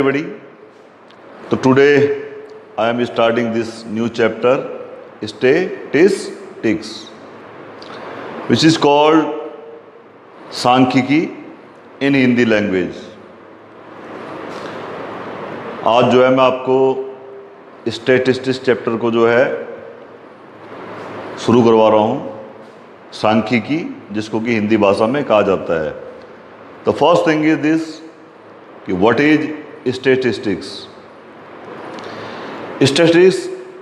everybody. So today I am starting this new chapter, statistics, which is called सांख्यिकी in Hindi language. आज जो है मैं आपको स्टैटिस्टिक्स चैप्टर को जो है शुरू करवा रहा हूँ, सांख्यिकी, जिसको कि हिंदी भाषा में कहा जाता है. The first thing is this कि what is statistics. Statistics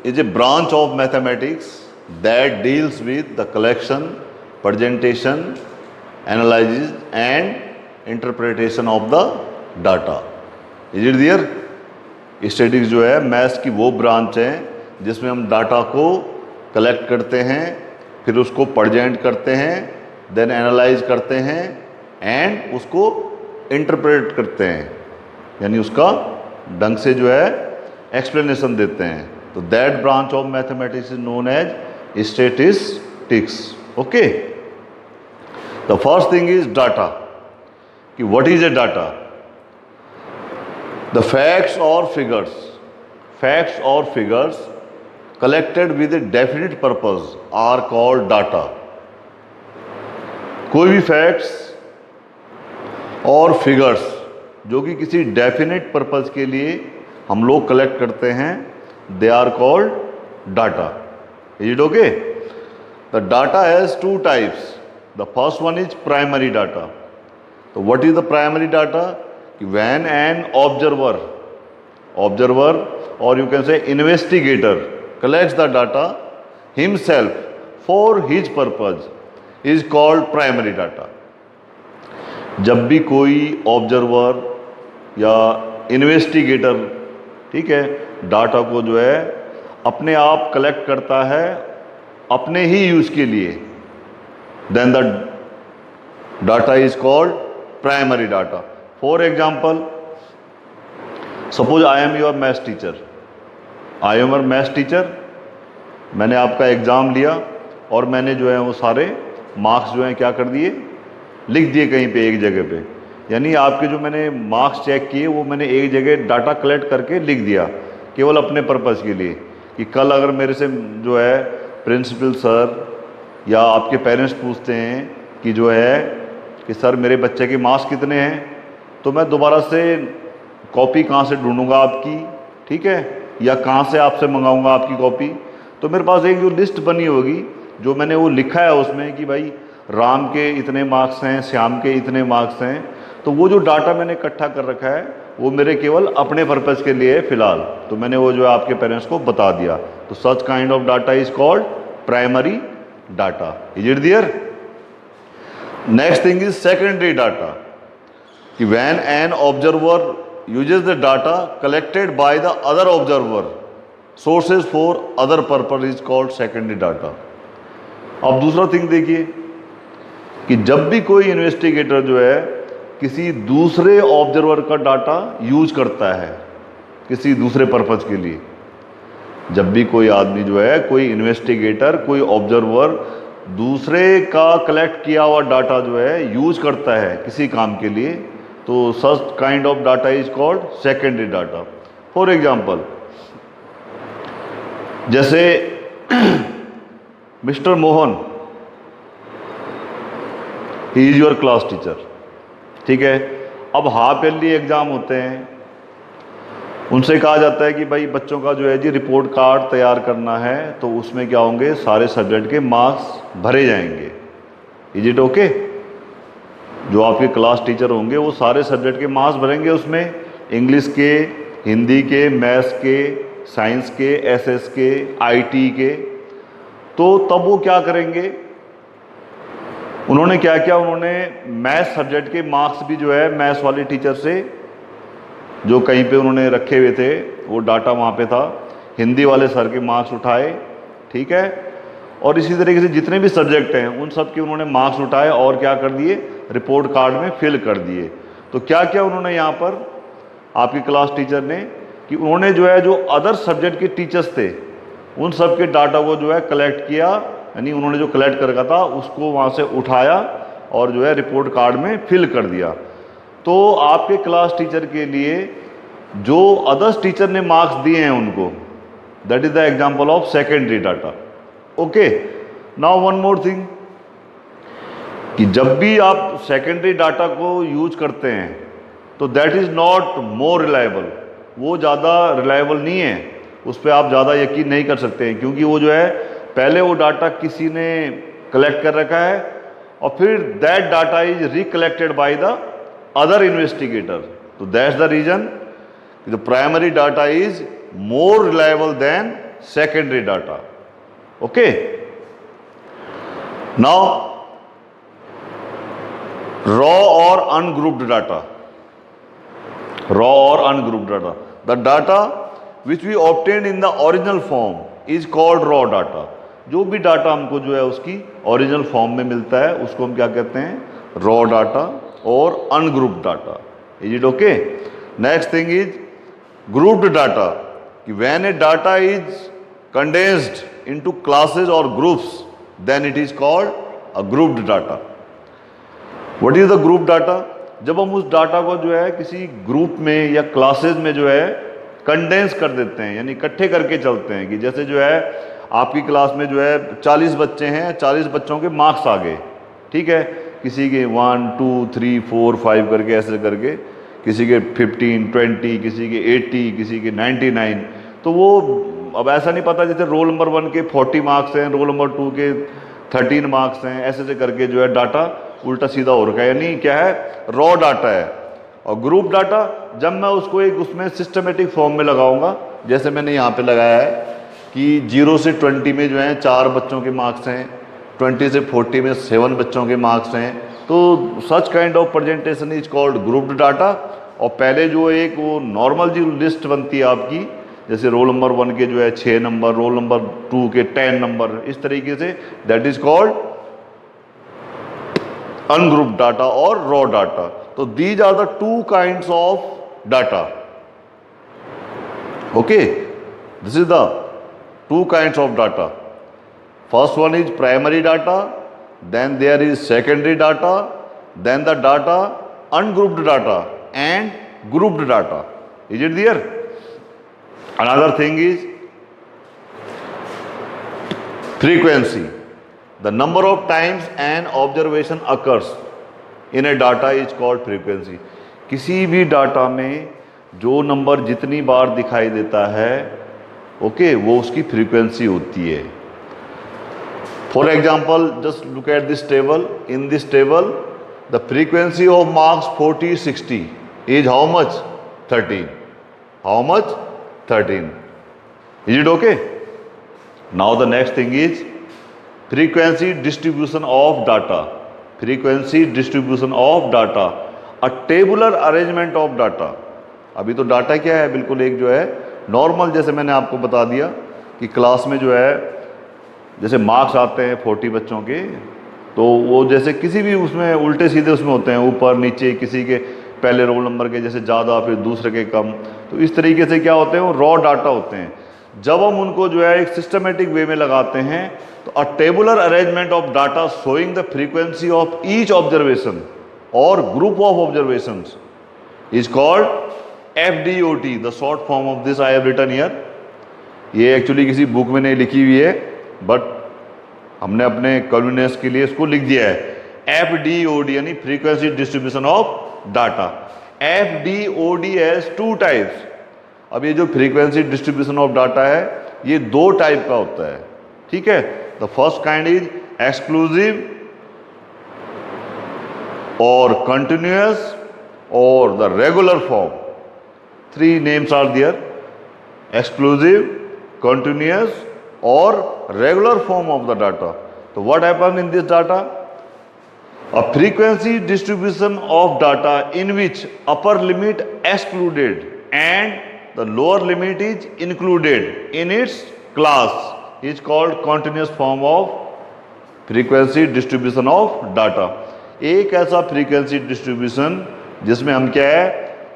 is a branch of mathematics that deals with the collection, presentation, analysis and interpretation of the data. Is it there? Statistics जो है मैथ्स की वो branch है जिसमें हम data को collect करते हैं, फिर उसको प्रेजेंट करते हैं, देन एनालाइज करते हैं एंड उसको इंटरप्रेट करते हैं, यानी उसका ढंग से जो है एक्सप्लेनेशन देते हैं. तो that branch of mathematics is known as statistics. Okay, the first thing is data. कि what is a data? The facts और figures collected with a definite purpose are called data. कोई भी फैक्ट्स और figures जो कि किसी definite purpose के लिए हम लोग कलेक्ट करते हैं, they are called data. Is it okay? The data has two types. The first one is primary data. तो what is the primary data? When an observer or you can say investigator collects the data himself for his purpose is called primary data. जब भी कोई observer या investigator, ठीक है, data को जो है अपने आप कलेक्ट करता है अपने ही यूज के लिए, then the data is called primary data. For example, suppose I am your maths teacher. मैंने आपका एग्ज़ाम लिया और मैंने जो है वो सारे मार्क्स जो हैं क्या कर दिए, लिख दिए कहीं पे एक जगह पे. यानी आपके जो मैंने मार्क्स चेक किए वो मैंने एक जगह डाटा कलेक्ट करके लिख दिया केवल अपने पर्पज़ के लिए, कि कल अगर मेरे से जो है प्रिंसिपल सर या आपके पेरेंट्स पूछते हैं कि जो है कि सर मेरे बच्चे के मार्क्स कितने हैं, तो मैं दोबारा से कॉपी कहाँ से ढूंढूंगा आपकी, ठीक है, या कहाँ से आपसे मंगाऊंगा आपकी कॉपी. तो मेरे पास एक जो लिस्ट बनी होगी जो मैंने वो लिखा है उसमें कि भाई राम के इतने मार्क्स हैं, श्याम के इतने मार्क्स हैं. तो वो जो डाटा मैंने इकट्ठा कर रखा है वो मेरे केवल अपने पर्पज़ के लिए है फिलहाल. तो मैंने वो जो है आपके पेरेंट्स को बता दिया. तो such kind of data is called primary data. Is it there? Next thing is secondary data. कि when an observer uses the data collected by the other observer sources for other purpose is called secondary data. अब दूसरा thing देखिए कि जब भी कोई investigator जो है किसी दूसरे ऑब्जर्वर का डाटा यूज करता है किसी दूसरे पर्पज के लिए, जब भी कोई आदमी जो है, कोई इन्वेस्टिगेटर, कोई ऑब्जर्वर दूसरे का कलेक्ट किया हुआ डाटा जो है यूज करता है किसी काम के लिए, तो such kind of data is called secondary data. For example, जैसे mister Mohan, he is your class teacher, ठीक है. अब हाफ ईयरली एग्ज़ाम होते हैं, उनसे कहा जाता है कि भाई बच्चों का जो है जी रिपोर्ट कार्ड तैयार करना है, तो उसमें क्या होंगे, सारे सब्जेक्ट के मार्क्स भरे जाएंगे. Is it okay? जो आपके क्लास टीचर होंगे वो सारे सब्जेक्ट के मार्क्स भरेंगे उसमें, इंग्लिश के, हिंदी के, मैथ्स के, साइंस के, एसएस के, आईटी के. तो तब वो क्या करेंगे, उन्होंने क्या किया, उन्होंने मैथ्स सब्जेक्ट के मार्क्स भी जो है मैथ्स वाले टीचर से जो कहीं पे उन्होंने रखे हुए थे, वो डाटा वहाँ पे था, हिंदी वाले सर के मार्क्स उठाए, ठीक है, और इसी तरीके से जितने भी सब्जेक्ट हैं उन सब के उन्होंने मार्क्स उठाए और क्या कर दिए, रिपोर्ट कार्ड में फिल कर दिए. तो क्या क्या उन्होंने यहाँ पर आपकी क्लास टीचर ने, कि उन्होंने जो है जो अदर सब्जेक्ट के टीचर्स थे उन सब के डाटा को जो है कलेक्ट किया, यानी उन्होंने जो कलेक्ट कर रखा था उसको वहाँ से उठाया और जो है रिपोर्ट कार्ड में फिल कर दिया. तो आपके क्लास टीचर के लिए जो अदर्स टीचर ने मार्क्स दिए हैं उनको, that is the example of secondary data. Okay, now one more thing, कि जब भी आप सेकेंडरी डाटा को यूज करते हैं तो that is not more reliable, वो ज़्यादा रिलायबल नहीं है, उस पर आप ज़्यादा यकीन नहीं कर सकते हैं, क्योंकि वो जो है पहले वो डाटा किसी ने कलेक्ट कर रखा है और फिर that data is recollected by the other investigator. तो that's the reason the primary data is more reliable than secondary data. Okay, now raw or ungrouped data, raw or ungrouped data, the data which we obtain in the original form is called raw data. जो भी data हमको जो है उसकी original form में मिलता है उसको हम क्या कहते हैं, raw data or ungrouped data. Is it okay? Next thing is grouped data, कि when a data is condensed into classes or groups then it is called a grouped data. What is the group data? जब हम उस data को जो है किसी group में या क्लासेस में जो है कंडेंस कर देते हैं, यानी इकट्ठे करके चलते हैं, कि जैसे जो है आपकी क्लास में जो है 40 बच्चे हैं, 40 बच्चों के मार्क्स आ गए, ठीक है, किसी के 1 2 3 4 5 करके ऐसे करके, किसी के 15 20, किसी के 80, किसी के 99। तो वो अब ऐसा नहीं पता जैसे रोल नंबर 1 के 40 मार्क्स हैं, रोल नंबर 2 के 13 मार्क्स हैं, ऐसे ऐसे करके जो है डाटा उल्टा सीधा हो रखा है, यानी क्या है, रॉ डाटा है। और ग्रुप डाटा, जब मैं उसको एक उसमें सिस्टमेटिक फॉर्म में लगाऊंगा, जैसे मैंने यहाँ पे लगाया है कि 0 से 20 में जो है 4 बच्चों के मार्क्स हैं, 20 से 40 में 7 बच्चों के मार्क्स हैं, तो such kind of presentation is called grouped data. और पहले जो एक वो नॉर्मल जो लिस्ट बनती है आपकी, जैसे रोल नंबर 1 के जो है 6 नंबर, रोल नंबर 2 के 10 नंबर, इस तरीके से, that is called ungrouped data और रॉ डाटा। तो these are the two kinds of data. Okay, this is the two kinds of data. First one is primary data, then there is secondary data, then the data ungrouped data and grouped data. Is it there? Another thing is frequency, the number of times an observation occurs in a data is called frequency. किसी भी data में जो number जितनी बार दिखाई देता है, okay, वो उसकी फ्रीक्वेंसी होती है। For example, just look at this table. In this table, the frequency of marks 40, 60 is how much? 13. How much? 13. Is it okay? Now the next thing is frequency distribution of data. Frequency distribution of data. A tabular arrangement of data. अभी तो data क्या है, बिल्कुल एक जो है normal, जैसे मैंने आपको बता दिया कि क्लास में जो है जैसे मार्क्स आते हैं 40 बच्चों के, तो वो जैसे किसी भी उसमें उल्टे सीधे उसमें होते हैं, ऊपर नीचे, किसी के पहले रोल नंबर के जैसे ज़्यादा, फिर दूसरे के कम। तो इस तरीके से क्या होते हैं, वो रॉ डाटा होते हैं। जब हम उनको जो है एक सिस्टमेटिक वे में लगाते हैं, तो a tabular arrangement of data showing the frequency of each observation or group of observations is called FDOT। The short form of this I have written here. ये एक्चुअली किसी बुक में नहीं लिखी हुई है, बट हमने अपने कन्वीनियंस के लिए इसको लिख दिया है। FDOD यानी frequency distribution of data. FDOD has 2 types. अब ये जो फ्रीक्वेंसी डिस्ट्रीब्यूशन ऑफ डाटा है, ये 2 टाइप का होता है, ठीक है। The first kind is exclusive और कंटिन्यूअस और the regular form. 3 names are there, exclusive, continuous or regular form of the data. So what happens in this data? A frequency distribution of data in which upper limit excluded and the lower limit is included in its class is called continuous form of frequency distribution of data. एक ऐसा frequency distribution जिसमें हम क्या है,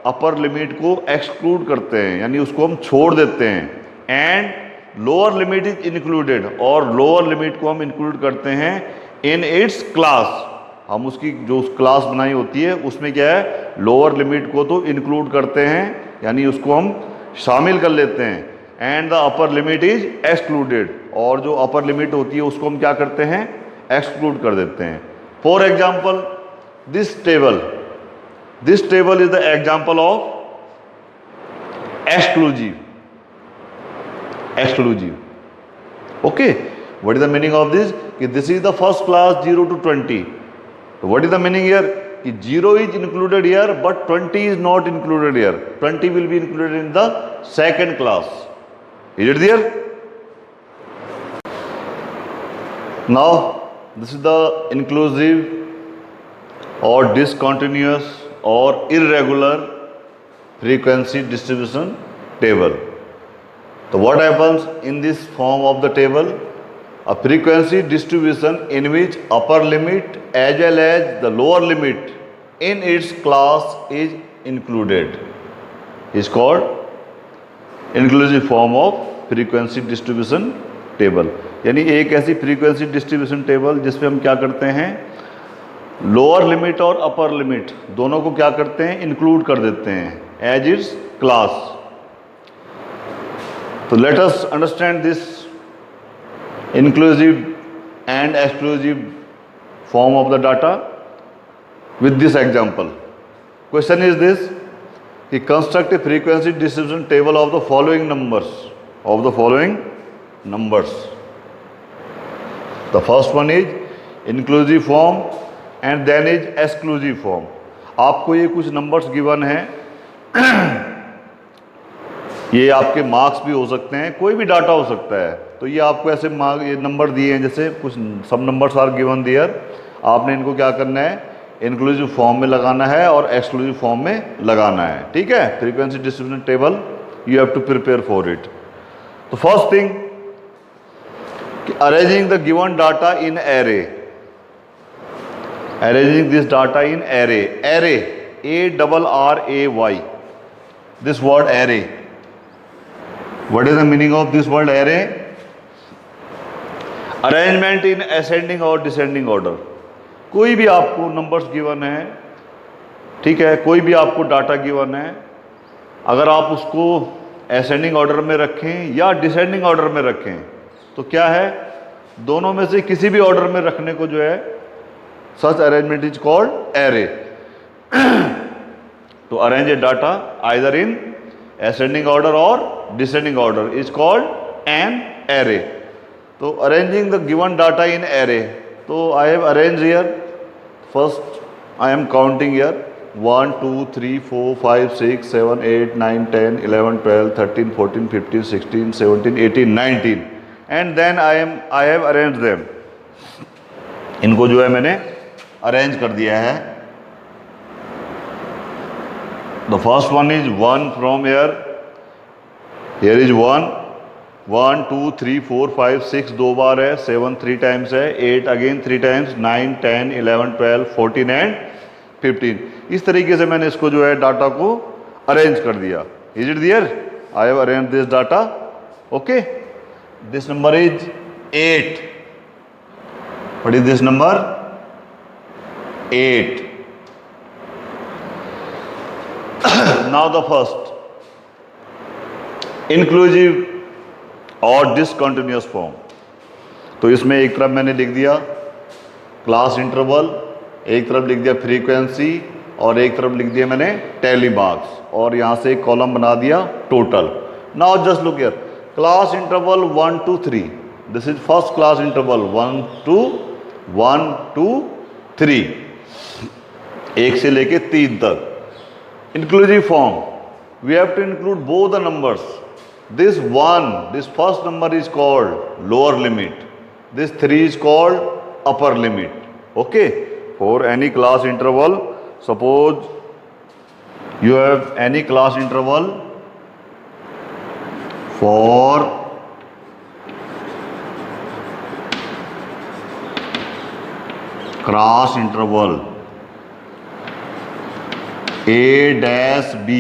upper limit को exclude करते हैं, यानी उसको हम छोड़ देते हैं, and lower limit is included, और लोअर लिमिट को हम इंक्लूड करते हैं इन इट्स क्लास। हम उसकी जो क्लास बनाई होती है उसमें क्या है, लोअर लिमिट को तो इंक्लूड करते हैं यानी उसको हम शामिल कर लेते हैं, and the upper limit is excluded, और जो अपर लिमिट होती है उसको हम क्या करते हैं, एक्सक्लूड कर देते हैं। For example this table is the example of exclusive. Okay, what is the meaning of this? This is the first class 0 to 20. So what is the meaning here? 0 is included here, but 20 is not included here. 20 will be included in the second class. Is it there? Now this is the inclusive or discontinuous or irregular frequency distribution table. So what happens in this form of the table? A frequency distribution in which upper limit as well as the lower limit in its class is included is called inclusive form of frequency distribution table. यानी एक ऐसी frequency distribution table जिसमें हम क्या करते हैं, lower limit और upper limit दोनों को क्या करते हैं, इंक्लूड कर देते हैं एज इट्स क्लास। तो let us understand this inclusive and exclusive form of the data with this example. Question is this कि construct a frequency distribution table of the following numbers. The first one is inclusive form and then is exclusive form. आपको ये कुछ numbers given हैं, ये आपके marks भी हो सकते हैं, कोई भी डाटा हो सकता है। तो ये आपको ऐसे ये नंबर दिए हैं, जैसे कुछ सब नंबर्स आर गिवन दियर, आपने इनको क्या करना है, इंक्लूसिव फॉर्म में लगाना है और एक्सक्लूसिव फॉर्म में लगाना है। ठीक है, frequency distribution table you have to prepare for it. तो first thing, arranging the given data in array, arranging this data in array, ARRAY, this word array, what is the meaning of this word array? Arrangement in ascending or descending order। कोई भी आपको numbers given है, ठीक है, कोई भी आपको data given है, अगर आप उसको असेंडिंग ऑर्डर में रखें या डिसेंडिंग ऑर्डर में रखें तो क्या है, दोनों में से किसी भी ऑर्डर में रखने को जो है such arrangement is called array। to arrange a data either in ascending order or descending order is called an array। तो arranging the given data in array, तो I have arranged here, first I am counting here 1 2 3 4 5 6 7 8 9 10 11 12 13 14 15 16 17 18 19 and then I have arranged them। इनको जो है मैंने arrange कर दिया है। The first one is 1 from here is 1 1 2 3 4 5 6 दो बार है, 7 3 टाइम्स है, 8 अगेन 3 टाइम्स, 9 10 11 12 14 एंड 15। इस तरीके से मैंने इसको जो है डाटा को अरेंज कर दिया। Is it there? I have arrange this data. Okay, this number is 8। What is this number? 8। Now the first inclusive और डिसकंटिन्यूअस फॉर्म। तो इसमें एक तरफ मैंने लिख दिया क्लास इंटरवल, एक तरफ लिख दिया फ्रीक्वेंसी और एक तरफ लिख दिया मैंने टैली मार्क्स, और यहाँ से एक कॉलम बना दिया total. Now just look here, class interval 1 to 3, this is first class interval 1 to 3, 1 से लेके 3 तक। Inclusive form, we have to include both the numbers. This first number is called lower limit, this 3 is called upper limit. Okay, for any class interval, suppose you have any class interval for class interval A-B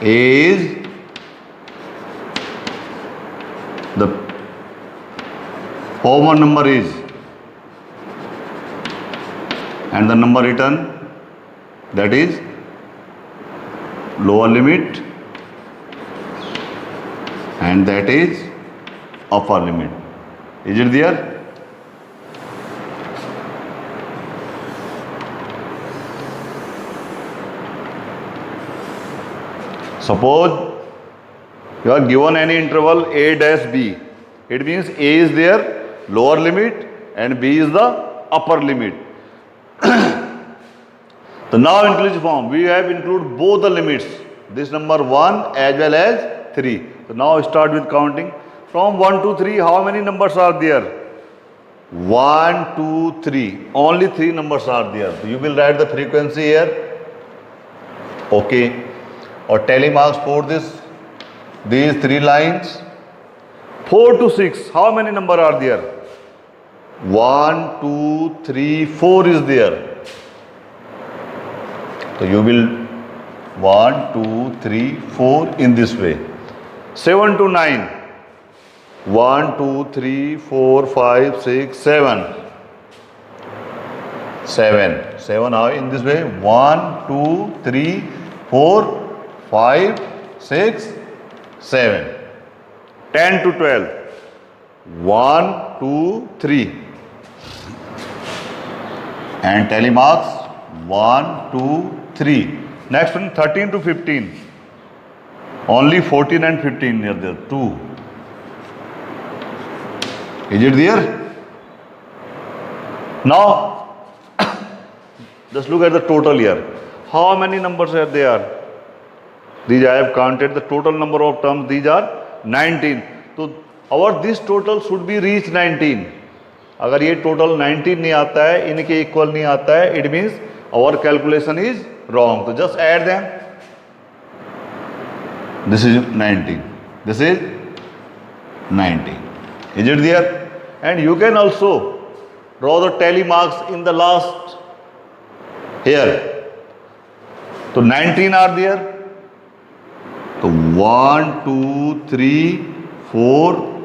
is the forward number is, and the number written, that is lower limit, and that is upper limit. Is it there? Suppose you are given any interval a dash b. It means a is their lower limit and b is the upper limit. So now inclusive form, we have included both the limits, this number 1 as well as 3. So now start with counting. From 1 to 3, how many numbers are there? 1, 2, 3. Only 3 numbers are there. So you will write the frequency here. Okay. Or tally marks for these 3 lines. 4 to 6, how many numbers are there? 1, 2, 3, 4 is there. So you will 1, 2, 3, 4 in this way. 7 to 9. 1, 2, 3, 4, 5, 6, 7. 7 are in this way. 1, 2, 3, 4, 5, 6, 7. 10 to 12. 1, 2, 3. And tally marks 1, 2, 3. Next one 13 to 15. Only 14 and 15 are there. 2. Is it there? Now, just look at the total here. How many numbers are there? These I have counted the total number of terms. These are 19. So our this total should be reach 19. अगर ये total 19 नहीं आता है, इनके equal नहीं आता है, it means our calculation is wrong. So just add them. This is 19. This is 19. Is it there? And you can also draw the tally marks in the last here. So 19 are there. So 1, 2, 3, 4,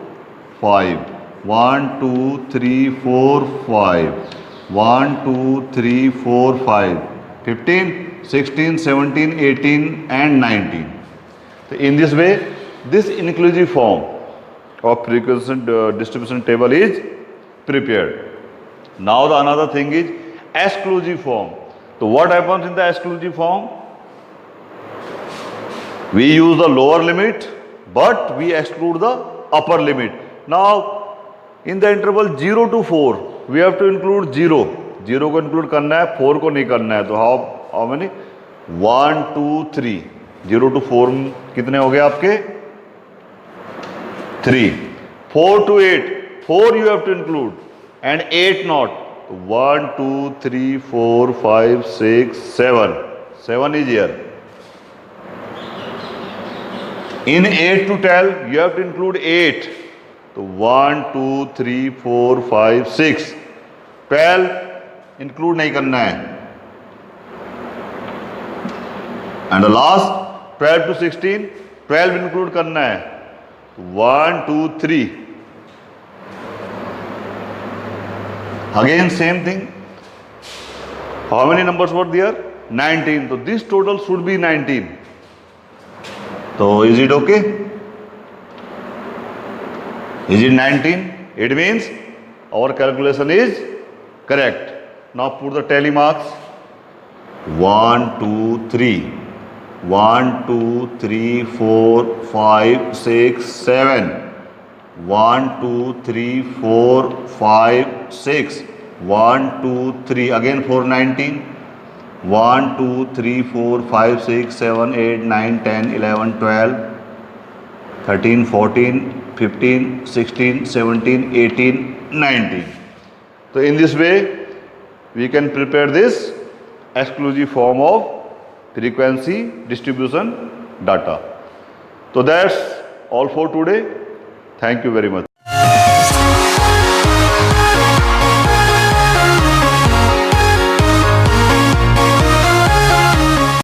5. 1, 2, 3, 4, 5. 1, 2, 3, 4, 5. 15, 16, 17, 18 and 19. So in this way, this inclusive form of frequency distribution table is prepared. Now the another thing is exclusive form. So what happens in the exclusive form? We use the lower limit, but we exclude the upper limit. Now in the interval 0 to 4, we have to include 0. 0 को include करना है, 4 को नहीं करना है. तो how many? 1, 2, 3. 0 to 4 कितने हो गए आपके? 3. 4 to 8. 4 you have to include and 8 not. 1, 2, 3, 4, 5, 6, 7. 7 is here. In 8 to 12, you have to include 8. So 1, 2, 3, 4, 5, 6. 12 include नहीं करना है. And the last 12 to 16, 12 include करना है. 1, 2, 3. Again same thing. How many numbers were there? 19. So this total should be 19. So is it okay? Is it 19? It means our calculation is correct. Now put the tally marks. 1, 2, 3. 1, 2, 3, 4, 5, 6, 7. 1, 2, 3, 4, 5, 6. 1, 2, 3. Again for 19. 1, 2, 3, 4, 5, 6, 7, 8, 9, 10, 11, 12, 13, 14, 15, 16, 17, 18, 19. So in this way, we can prepare this exclusive form of frequency distribution data. So that's all for today. Thank you very much.